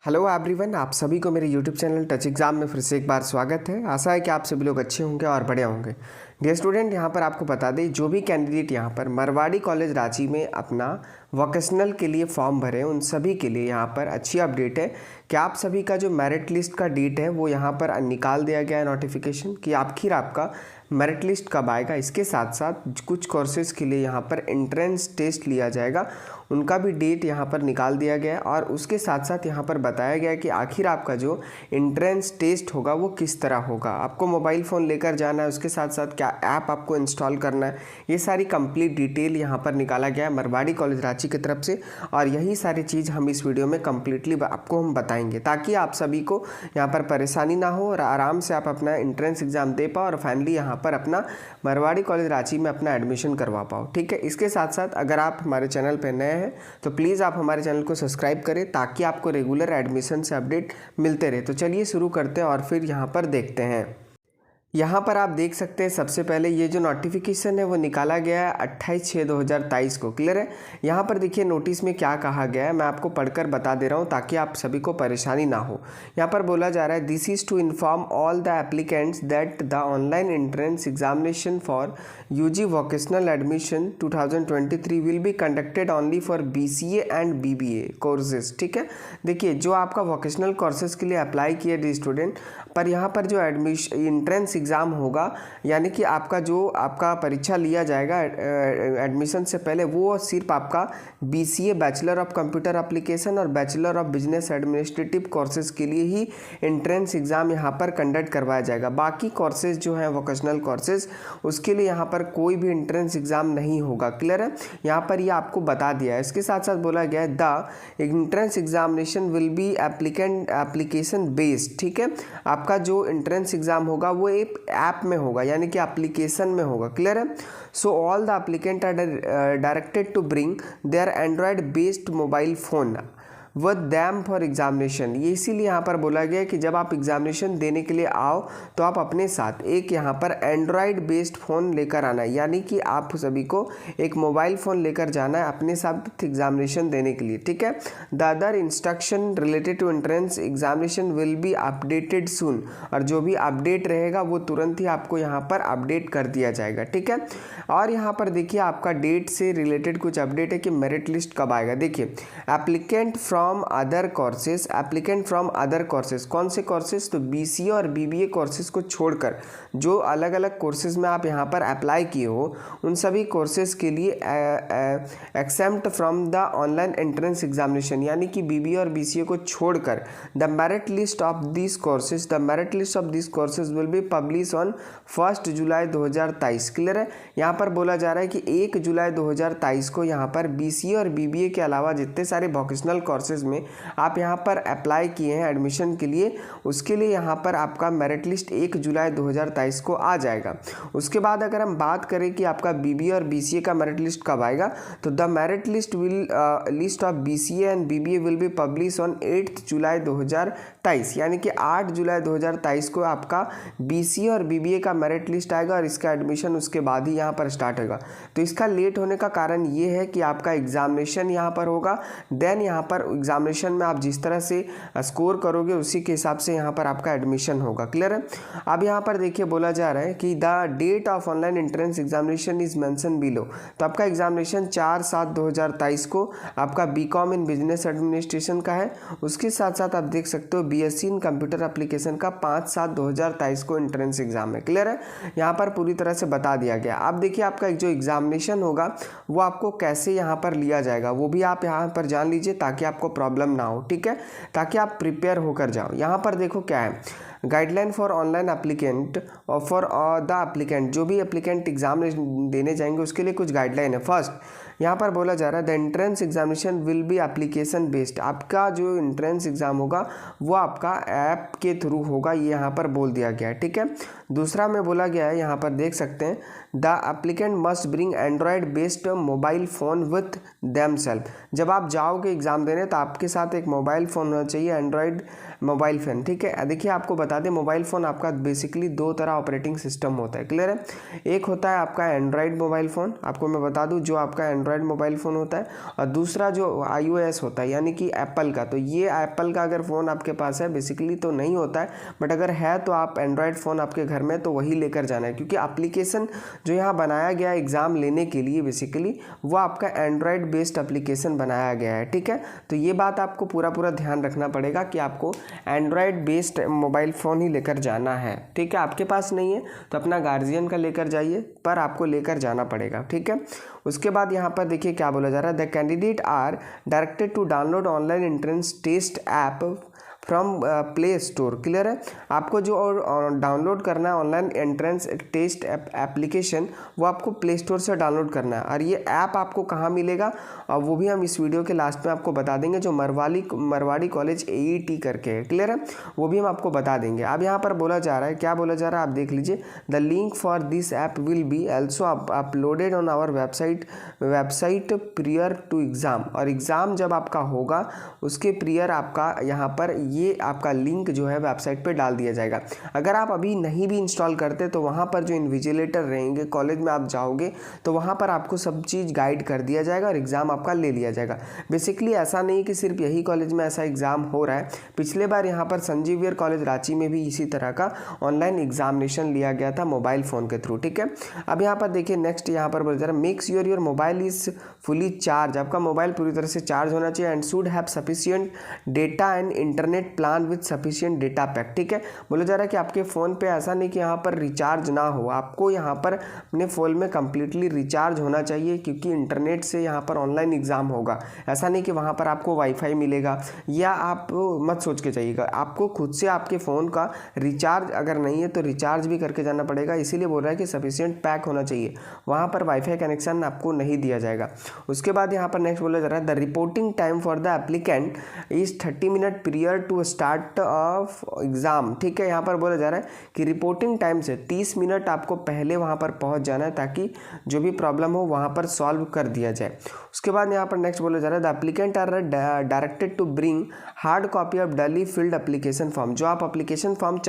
Hello everyone, आप सभी को मेरे यूट्यूब चैनल टच एग्ज़ाम में फिर से एक बार स्वागत है। आशा है कि आप सभी लोग अच्छे होंगे और बढ़िया होंगे। डियर स्टूडेंट, यहाँ पर आपको बता दें, जो भी कैंडिडेट यहाँ पर मरवाड़ी कॉलेज रांची में अपना वोकेशनल के लिए फॉर्म भरे, उन सभी के लिए यहाँ पर अच्छी अपडेट है कि आप सभी का जो मेरिट लिस्ट का डेट है वो यहाँ पर निकाल दिया गया है नोटिफिकेशन कि आखिर आपका मेरिट लिस्ट कब आएगा। इसके साथ साथ कुछ कोर्सेज़ के लिए यहाँ पर एंट्रेंस टेस्ट लिया जाएगा, उनका भी डेट यहाँ पर निकाल दिया गया है। और उसके साथ साथ यहाँ पर बताया गया है कि आखिर आपका जो एंट्रेंस टेस्ट होगा वो किस तरह होगा। आपको मोबाइल फ़ोन लेकर जाना है, उसके साथ साथ क्या ऐप आपको इंस्टॉल करना है, ये सारी कंप्लीट डिटेल यहाँ पर निकाला गया है मरवाड़ी कॉलेज रांची की तरफ से। और यही सारी चीज़ हम इस वीडियो में कम्प्लीटली आपको हम बताएंगे ताकि आप सभी को यहाँ पर परेशानी ना हो और आराम से आप अपना एंट्रेंस एग्ज़ाम दे पाओ और फाइनली यहाँ पर अपना मरवाड़ी कॉलेज रांची में अपना एडमिशन करवा पाओ। ठीक है, इसके साथ साथ अगर आप हमारे चैनल पर नए हैं तो प्लीज़ आप हमारे चैनल को सब्सक्राइब करें ताकि आपको रेगुलर एडमिशन से अपडेट मिलते रहे। तो चलिए शुरू करते हैं और फिर यहाँ पर देखते हैं। यहाँ पर आप देख सकते हैं, सबसे पहले ये जो नोटिफिकेशन है वो निकाला गया है 28/6/2023 को। क्लियर है। यहाँ पर देखिए नोटिस में क्या कहा गया है, मैं आपको पढ़कर बता दे रहा हूँ ताकि आप सभी को परेशानी ना हो। यहाँ पर बोला जा रहा है, this is to inform all the applicants that the online entrance examination for UG vocational admission 2023 will be conducted only for BCA and BBA courses. ठीक है, देखिए जो आपका वोकेशनल कोर्सेज के लिए अप्लाई किया डी स्टूडेंट, पर यहाँ पर जो एंट्रेंस एग्ज़ाम होगा यानी कि आपका परीक्षा लिया जाएगा एडमिशन से पहले, वो सिर्फ आपका BCA bachelor of computer application और bachelor of business administrative courses के लिए ही एंट्रेंस एग्ज़ाम यहाँ पर कंडक्ट करवाया जाएगा। बाकी कोर्सेज जो हैं वोकेशनल कोर्सेज, उसके लिए यहाँ पर कोई भी एंट्रेंस एग्ज़ाम नहीं होगा। क्लियर है, यहाँ पर ये आपको बता दिया है। इसके साथ साथ बोला गया है, the entrance examination will B application based. ठीक है, आपका जो एंट्रेंस एग्ज़ाम होगा वो एक ऐप में होगा यानी कि एप्लीकेशन में होगा। क्लियर है। So all the applicant are directed to bring their Android based mobile phone with them for examination. ये इसीलिए यहाँ पर बोला गया कि जब आप एग्जामिनेशन देने के लिए आओ तो आप अपने साथ एक यहाँ पर एंड्रॉयड बेस्ड फ़ोन लेकर आना है, यानी कि आप सभी को एक मोबाइल फ़ोन लेकर जाना है अपने साथ एग्जामिनेशन देने के लिए। ठीक है, the other instruction related to entrance examination will be updated soon, और जो भी अपडेट रहेगा वो तुरंत ही आपको यहाँ पर अपडेट कर दिया जाएगा। ठीक है, और यहाँ पर देखिए आपका डेट से रिलेटेड कुछ अपडेट है कि मेरिट लिस्ट कब आएगा। देखिए applicant from other courses, applicant from other courses, कौन से कोर्सेज, तो BCA और BBA कोर्सेज को छोड़कर जो अलग अलग कोर्सेज में आप यहाँ पर अप्लाई किए हो, उन सभी कोर्सेज के लिए except from the online entrance examination, यानी कि BBA और BCA को छोड़कर the merit list of this courses, the merit list of this courses will be publish on 1 July 2023। Clear है, यहाँ पर बोला जा रहा है कि 1 जुलाई 2023 को यहाँ पर BCA और BBA के अलावा जितने सारे वोकेशनल कोर्सेज में आप यहाँ पर अप्लाई किए हैं एडमिशन के लिए, उसके लिए यहाँ पर आपका मेरिट लिस्ट 1 जुलाई 2023 को आ जाएगा। उसके बाद अगर हम बात करें कि आपका BBA और BCA का मेरिट लिस्ट कब आएगा, तो the merit list list of BCA and BBA will be publish on 8 जुलाई 2023, यानी कि 8 जुलाई 2023 को आपका BCA और BBA का मेरिट लिस्ट आएगा और इसका एडमिशन उसके बाद ही यहाँ पर स्टार्ट होगा। तो इसका लेट होने का कारण ये है कि आपका एग्जामिनेशन यहाँ पर होगा, देन यहाँ पर एग्जामिनेशन में आप जिस तरह से स्कोर करोगे उसी के हिसाब से यहाँ पर आपका एडमिशन होगा। क्लियर है। अब यहाँ पर देखिए बोला जा रहा है कि the date of online entrance examination is mention below, तो आपका एग्जामिनेशन 4/7/2023 को आपका BCom इन बिजनेस एडमिनिस्ट्रेशन का है। उसके साथ साथ आप देख सकते हो BSc इन कंप्यूटर एप्लीकेशन का 5/7/2023 को एंट्रेंस एग्जाम है। क्लियर है, यहाँ पर पूरी तरह से बता दिया गया। अब देखिए आपका जो एग्जामिनेशन होगा वो आपको कैसे यहाँ पर लिया जाएगा वो भी आप यहाँ पर जान लीजिए ताकि आपको प्रॉब्लम ना हो। ठीक है, ताकि आप प्रिपेयर होकर जाओ। यहाँ पर देखो क्या है, गाइडलाइन फॉर ऑनलाइन एप्लीकेंट और फॉर द एप्लीकेंट, जो भी एप्लीकेंट एग्जाम देने जाएंगे उसके लिए कुछ गाइडलाइन है। फर्स्ट यहाँ पर बोला जा रहा है, the entrance examination will B application based, आपका जो एंट्रेंस एग्जाम होगा वो आपका ऐप के थ्रू होगा, ये यहाँ पर बोल दिया गया है। ठीक है, दूसरा में बोला गया है, यहाँ पर देख सकते हैं, the applicant must bring Android based mobile phone with them self, जब आप जाओगे एग्ज़ाम देने तो आपके साथ एक मोबाइल फ़ोन होना चाहिए, एंड्रॉयड मोबाइल फ़ोन। ठीक है, देखिए आपको बता दें, मोबाइल फ़ोन आपका बेसिकली 2 तरह ऑपरेटिंग सिस्टम होता है। क्लियर है, एक होता है आपका एंड्रॉयड मोबाइल फ़ोन, आपको मैं बता दूं जो आपका एंड्रॉयड एंड्रॉयड मोबाइल फ़ोन होता है, और दूसरा जो iOS होता है यानी कि एप्पल का। तो ये एप्पल का अगर फ़ोन आपके पास है बेसिकली तो नहीं होता है, बट अगर है तो आप एंड्रॉयड फ़ोन आपके घर में तो वही लेकर जाना है, क्योंकि एप्लीकेशन जो यहाँ बनाया गया एग्ज़ाम लेने के लिए बेसिकली वो आपका एंड्रॉयड बेस्ड एप्लीकेशन बनाया गया है। ठीक है, तो ये बात आपको पूरा ध्यान रखना पड़ेगा कि आपको एंड्रॉयड बेस्ड मोबाइल फ़ोन ही लेकर जाना है। ठीक है, आपके पास नहीं है तो अपना गार्जियन का लेकर जाइए, पर आपको लेकर जाना पड़ेगा। ठीक है, उसके बाद यहाँ पर देखिए क्या बोला जा रहा है, the candidate are directed to download online entrance test app from play store. Clear है, आपको जो डाउनलोड करना है ऑनलाइन एंट्रेंस टेस्ट एप्लीकेशन वो आपको प्ले स्टोर से डाउनलोड करना है, और ये ऐप आपको कहाँ मिलेगा और वो भी हम इस वीडियो के लास्ट में आपको बता देंगे, जो मरवाड़ी कॉलेज AET करके है। क्लियर है, वो भी हम आपको बता देंगे। अब यहाँ पर बोला जा रहा है, क्या बोला जा रहा है आप देख लीजिए, the link for this app will be also uploaded on our website prior to exam. और एग्ज़ाम जब आपका होगा उसके प्रियर आपका यहाँ पर ये आपका लिंक जो है वेबसाइट पे डाल दिया जाएगा। अगर आप अभी नहीं भी इंस्टॉल करते तो वहाँ पर जो इन्विजिलेटर रहेंगे, कॉलेज में आप जाओगे तो वहाँ पर आपको सब चीज़ गाइड कर दिया जाएगा और एग्ज़ाम आपका ले लिया जाएगा। बेसिकली ऐसा नहीं कि सिर्फ यही कॉलेज में ऐसा एग्ज़ाम हो रहा है, पिछले बार यहाँ पर संजीवियर कॉलेज रांची में भी इसी तरह का ऑनलाइन एग्जामिनेशन लिया गया था मोबाइल फ़ोन के थ्रू। ठीक है, अब यहाँ पर देखिए नेक्स्ट यहाँ पर बोल रहा है, makes your mobile is fully charge. आपका मोबाइल पूरी तरह से चार्ज होना चाहिए, and should have sufficient data and internet plan with sufficient data pack. ठीक है, बोला जा रहा है कि आपके फ़ोन पे ऐसा नहीं कि यहाँ पर रिचार्ज ना हो, आपको यहाँ पर अपने फ़ोन में कम्प्लीटली रिचार्ज होना चाहिए, क्योंकि इंटरनेट से यहाँ पर ऑनलाइन एग्ज़ाम होगा। ऐसा नहीं कि वहाँ पर आपको वाईफाई मिलेगा, या आप मत सोच के जाइएगा, आपको खुद से आपके फ़ोन का रिचार्ज अगर नहीं है तो रिचार्ज भी करके जाना पड़ेगा। इसीलिए बोल रहा है कि सफिशिएंट पैक होना चाहिए, वहाँ पर वाईफाई कनेक्शन आपको नहीं दिया जाएगा। उसके बाद यहाँ पर नेक्स्ट बोला जा रहा है, the reporting time for the applicant is 30 minute period to start of exam. ठीक है, यहाँ पर बोला जा रहा है कि रिपोर्टिंग टाइम से 30 मिनट आपको पहले वहाँ पर पहुँच जाना है, ताकि जो भी प्रॉब्लम हो वहाँ पर सॉल्व कर दिया जाए। उसके बाद यहाँ पर नेक्स्ट बोला जा रहा है, the applicant are directed to bring hard copy of duly filled application form. जो आप एप्लीकेशन फॉर्म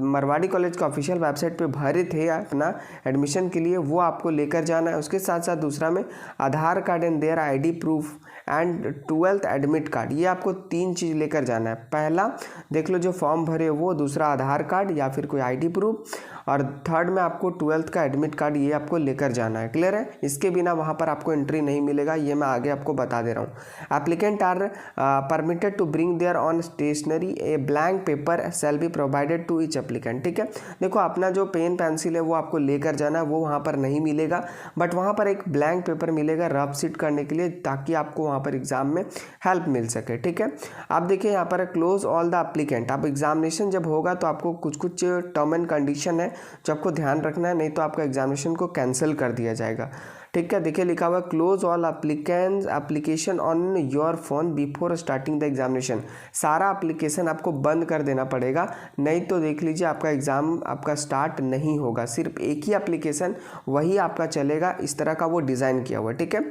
मरवाड़ी कॉलेज का ऑफिशियल वेबसाइट पे भरे थे अपना एडमिशन के लिए, वो आपको लेकर जाना है। उसके साथ साथ दूसरा में Aadhaar card and their ID proof and 12th admit card, ये आपको 3 चीज़ लेकर जाना है। पहला देख लो जो फॉर्म भरे वो, दूसरा आधार कार्ड या फिर कोई ID प्रूफ, और थर्ड में आपको 12th का एडमिट कार्ड, ये आपको लेकर जाना है। क्लियर है, इसके बिना वहाँ पर आपको एंट्री नहीं मिलेगा, ये मैं आगे आपको बता दे रहा हूँ। Applicant are permitted to bring their own stationery a blank paper shall be provided to each applicant. ठीक है, देखो अपना जो पेन पेंसिल है वो आपको लेकर जाना है, वो वहाँ पर नहीं मिलेगा, बट वहाँ पर एक ब्लैंक पेपर मिलेगा रफ शीट करने के लिए, ताकि आपको वहाँ पर एग्जाम में हेल्प मिल सके। ठीक है, आप देखिए यहाँ पर क्लोज ऑल द एप्लीकेंट। आप एग्जामिनेशन जब होगा तो आपको कुछ टर्म एंड कंडीशन है जो आपको ध्यान रखना है, नहीं तो आपका एग्जामिनेशन को कैंसिल कर दिया जाएगा। ठीक है, देखिए लिखा हुआ close all application on your phone before starting the examination. सारा एप्लीकेशन आपको बंद कर देना पड़ेगा, नहीं तो देख लीजिए आपका एग्ज़ाम आपका स्टार्ट नहीं होगा। सिर्फ एक ही एप्लीकेशन वही आपका चलेगा, इस तरह का वो डिज़ाइन किया हुआ है। ठीक है,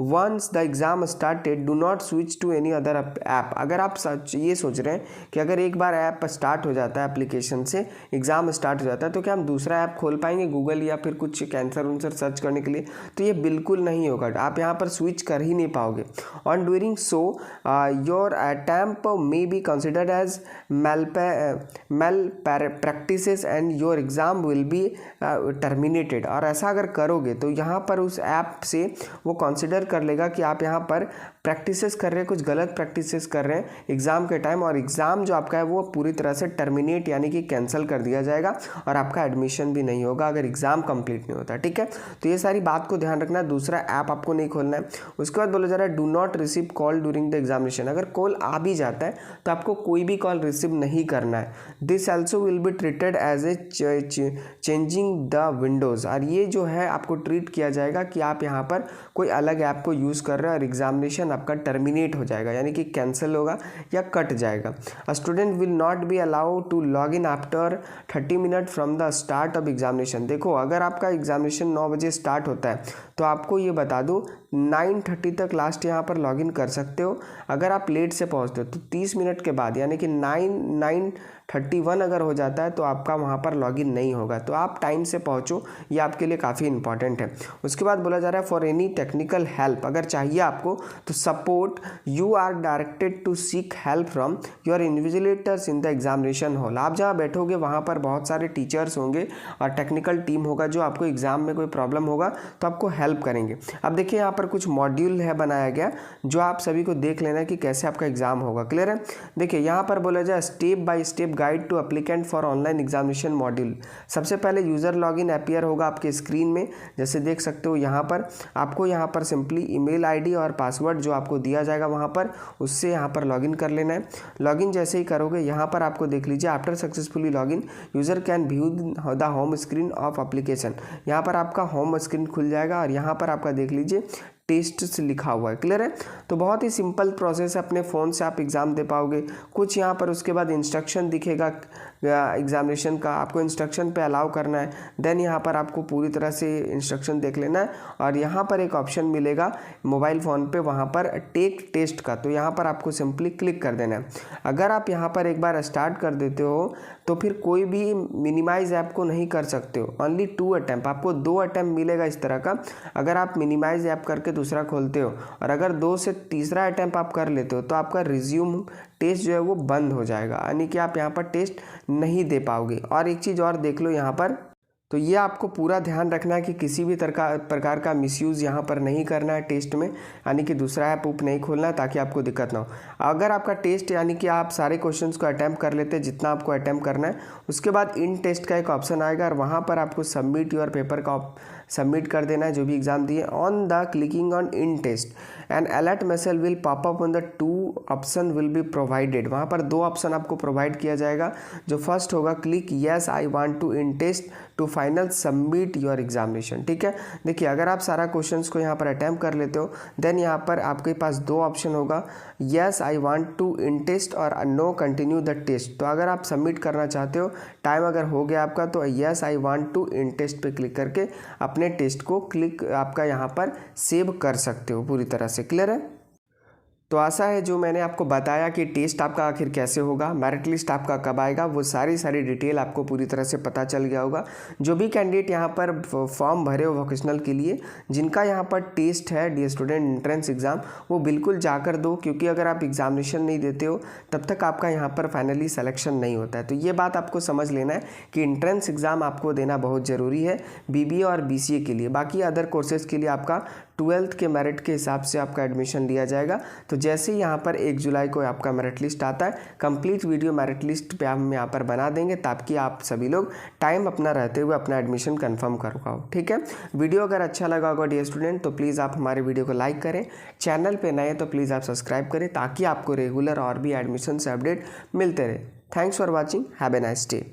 once the exam started do not switch to any other app. अगर आप ये सोच रहे हैं कि अगर एक बार ऐप स्टार्ट हो जाता है, एप्लीकेशन से एग्ज़ाम स्टार्ट हो जाता है, तो क्या हम दूसरा ऐप खोल पाएंगे गूगल या फिर कुछ कैंसर उनसर सर्च करने के लिए? तो ये बिल्कुल नहीं होगा, आप यहाँ पर स्विच कर ही नहीं पाओगे। On during so your attempt may be considered as malpractices and your exam will be terminated. और ऐसा अगर करोगे तो यहाँ पर उस ऐप से वो कंसिडर कर लेगा कि आप यहाँ पर प्रैक्टिसेस कर रहे हैं, कुछ गलत प्रैक्टिसेस कर रहे हैं एग्ज़ाम के टाइम, और एग्ज़ाम जो आपका है वो पूरी तरह से टर्मिनेट यानी कि कैंसिल कर दिया जाएगा, और आपका एडमिशन भी नहीं होगा अगर एग्ज़ाम कंप्लीट नहीं होता। ठीक है, तो ये सारी बात को ध्यान रखना है, दूसरा ऐप आपको नहीं खोलना है। उसके बाद बोला जा रहा है, do not receive call during the examination. अगर कॉल आ भी जाता है तो आपको कोई भी कॉल रिसीव नहीं करना है। This also will be treated as a changing the windows. और ये जो है आपको ट्रीट किया जाएगा कि आप यहाँ पर कोई अलग ऐप को यूज़ कर रहे हैं, और एग्जामिनेशन आपका टर्मिनेट हो जाएगा यानी कि कैंसिल होगा या कट जाएगा। A student will not be allowed to log in after 30 minute from the start of examination. देखो अगर आपका एग्जामिनेशन 9 बजे स्टार्ट होता है तो आपको ये बता दूँ 9:30 तक लास्ट यहाँ पर लॉगिन कर सकते हो। अगर आप लेट से पहुँचते हो तो 30 मिनट के बाद यानी कि 9:31 अगर हो जाता है तो आपका वहाँ पर लॉगिन नहीं होगा। तो आप टाइम से पहुँचो, ये आपके लिए काफ़ी इंपॉर्टेंट है। उसके बाद बोला जा रहा है फॉर एनी टेक्निकल हेल्प, अगर चाहिए आपको तो support you are directed to seek help from your invigilators in the examination hall. आप जहाँ बैठोगे वहाँ पर बहुत सारे टीचर्स होंगे और टेक्निकल टीम होगा जो आपको एग्जाम में कोई प्रॉब्लम होगा तो आपको हेल्प करेंगे। अब देखिए यहाँ पर कुछ मॉड्यूल है बनाया गया जो आप सभी को देख लेना कि कैसे आपका एग्जाम होगा। क्लियर है? देखिए यहाँ पर बोला जाए step by step guide to applicant for online examination module. सबसे पहले यूज़र लॉगिन अपीयर होगा आपके स्क्रीन में, जैसे देख सकते हो यहाँ पर। आपको यहाँ पर सिंपली ईमेल आईडी और पासवर्ड जो आपको दिया जाएगा वहाँ पर, उससे यहाँ पर लॉगिन कर लेना है। लॉगिन जैसे ही करोगे यहाँ पर आपको देख लीजिए after successfully login user can view the home screen of application. यहाँ पर आपका होम स्क्रीन खुल जाएगा और यहाँ पर आपका देख लीजिए टेस्ट लिखा हुआ है। क्लियर है? तो बहुत ही सिंपल प्रोसेस है, अपने फ़ोन से आप एग्ज़ाम दे पाओगे। कुछ यहाँ पर उसके बाद इंस्ट्रक्शन दिखेगा एग्जामिनेशन का, आपको इंस्ट्रक्शन पे अलाउ करना है। देन यहाँ पर आपको पूरी तरह से इंस्ट्रक्शन देख लेना है और यहाँ पर एक ऑप्शन मिलेगा मोबाइल फ़ोन पे, वहाँ पर टेक टेस्ट का, तो यहाँ पर आपको सिंपली क्लिक कर देना है। अगर आप यहाँ पर एक बार स्टार्ट कर देते हो तो फिर कोई भी मिनिमाइज़ ऐप को नहीं कर सकते हो। ओनली 2 अटैम्प्ट, आपको 2 अटैम्प्ट मिलेगा इस तरह का। अगर आप मिनिमाइज़ ऐप करके दूसरा खोलते हो और अगर 2 से तीसरा अटैम्प्ट आप कर लेते हो तो आपका रिज्यूम टेस्ट जो है वो बंद हो जाएगा, यानी कि आप यहाँ पर टेस्ट नहीं दे पाओगे। और एक चीज़ और देख लो यहाँ पर, तो ये आपको पूरा ध्यान रखना है कि किसी भी प्रकार का मिसयूज़ यहाँ पर नहीं करना है टेस्ट में, यानी कि दूसरा ऐप नहीं खोलना है ताकि आपको दिक्कत ना हो। अगर आपका टेस्ट यानी कि आप सारे क्वेश्चंस को अटैम्प्ट कर लेते हैं जितना आपको अटैम्प्ट करना है, उसके बाद इन टेस्ट का एक ऑप्शन आएगा और वहाँ पर आपको सबमिट योर पेपर का सबमिट कर देना है जो भी एग्जाम दिए। On the clicking on in test and alert message will pop up on the 2 option will be provided. वहाँ पर 2 ऑप्शन आपको प्रोवाइड किया जाएगा। जो फर्स्ट होगा click yes I want to in test to final submit your examination. ठीक है? देखिए अगर आप सारा क्वेश्चंस को यहाँ पर अटैम्प्ट कर लेते हो देन यहाँ पर आपके पास 2 ऑप्शन होगा, yes I want to in test और नो कंटिन्यू द टेस्ट। तो अगर आप सबमिट करना चाहते हो, टाइम अगर हो गया आपका, तो yes I want to in test पे क्लिक करके अपने टेस्ट को क्लिक आपका यहाँ पर सेव कर सकते हो पूरी तरह से। क्लियर है? तो आशा है जो मैंने आपको बताया कि टेस्ट आपका आखिर कैसे होगा, मेरिट लिस्ट आपका कब आएगा, वो सारी डिटेल आपको पूरी तरह से पता चल गया होगा। जो भी कैंडिडेट यहाँ पर फॉर्म भरे हो वोकेशनल के लिए, जिनका यहाँ पर टेस्ट है डियर स्टूडेंट एंट्रेंस एग्ज़ाम, वो बिल्कुल जाकर दो, क्योंकि अगर आप एग्जामिनेशन नहीं देते हो तब तक आपका यहाँ पर फाइनली सिलेक्शन नहीं होता है। तो ये बात आपको समझ लेना है कि एंट्रेंस एग्ज़ाम आपको देना बहुत ज़रूरी है BBA और BCA के लिए। बाकी अदर कोर्सेज़ के लिए आपका 12th के मेरिट के हिसाब से आपका एडमिशन लिया जाएगा। तो जैसे ही यहाँ पर 1 जुलाई को आपका मेरिट लिस्ट आता है, कंप्लीट वीडियो मेरिट लिस्ट पे हम यहाँ पर बना देंगे ताकि आप सभी लोग टाइम अपना रहते हुए अपना एडमिशन कंफर्म कर पाओ। ठीक है? वीडियो अगर अच्छा लगा होगा डियर स्टूडेंट तो प्लीज़ आप हमारे वीडियो को लाइक करें, चैनल पे नए तो प्लीज़ आप सब्सक्राइब करें ताकि आपको रेगुलर और भी एडमिशन से अपडेट मिलते रहे। Thanks for watching, have a nice day.